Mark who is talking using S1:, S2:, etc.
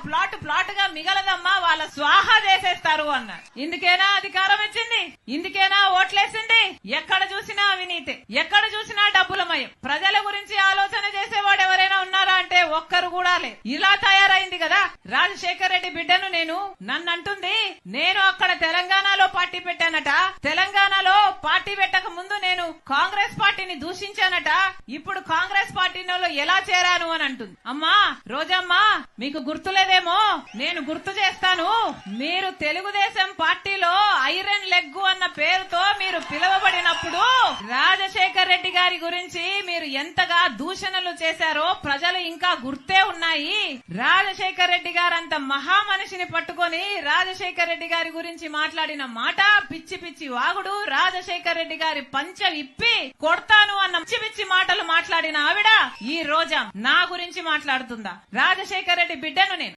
S1: Plot గా మిగలదమ్మా, వాళ్ళ స్వాహా చేసేస్తారు అన్నారు. ఇందుకేనా అధికారం ఇచ్చింది, ఇందుకేనా ఓట్లేసింది? ఎక్కడ చూసినా అవినీతి, ఎక్కడ చూసినా డబ్బులమయం. ప్రజల గురించి ఆలోచన చేసేవాడు ఎవరైనా ఉన్నారా అంటే ఒక్కరు కూడా లేదు. ఇలా తయారైంది కదా. రాజశేఖర్ రెడ్డి బిడ్డను నన్ను అంటుంది, నేను అక్కడ తెలంగాణలో పార్టీ పెట్టానట, తెలంగాణలో పార్టీ పెట్టక ముందు నేను కాంగ్రెస్ పార్టీని దూషించానట, ఇప్పుడు కాంగ్రెస్ పార్టీలో ఎలా చేరాను అని అంటుంది. అమ్మా రోజమ్మా, మీకు గుర్తులేదేమో, నేను గుర్తు చేస్తాను. మీరు తెలుగుదేశం పార్టీలో ఐరన్ లెగ్ అన్న పేరుతో మీరు పిలువబడినప్పుడు రాజశేఖర్ రెడ్డి గారి గురించి మీరు ఎంతగా దూషణలు చేశారో ప్రజలు ఇంకా గుర్తే ఉన్నాయి. రాజశేఖర్ రెడ్డి గారంత మహా మనిషిని పట్టుకొని రాజశేఖర్ రెడ్డి గారి గురించి మాట్లాడిన మాట పిచ్చి పిచ్చి వాగుడు. రాజశేఖర్ రెడ్డి గారి పంచ విప్పి కొడతాను అన్న పిచ్చి పిచ్చి మాటలు మాట్లాడిన ఆవిడ ఈ రోజా నా గురించి మాట్లాడుతుందా? రాజశేఖర్ రెడ్డి బిడ్డను నేను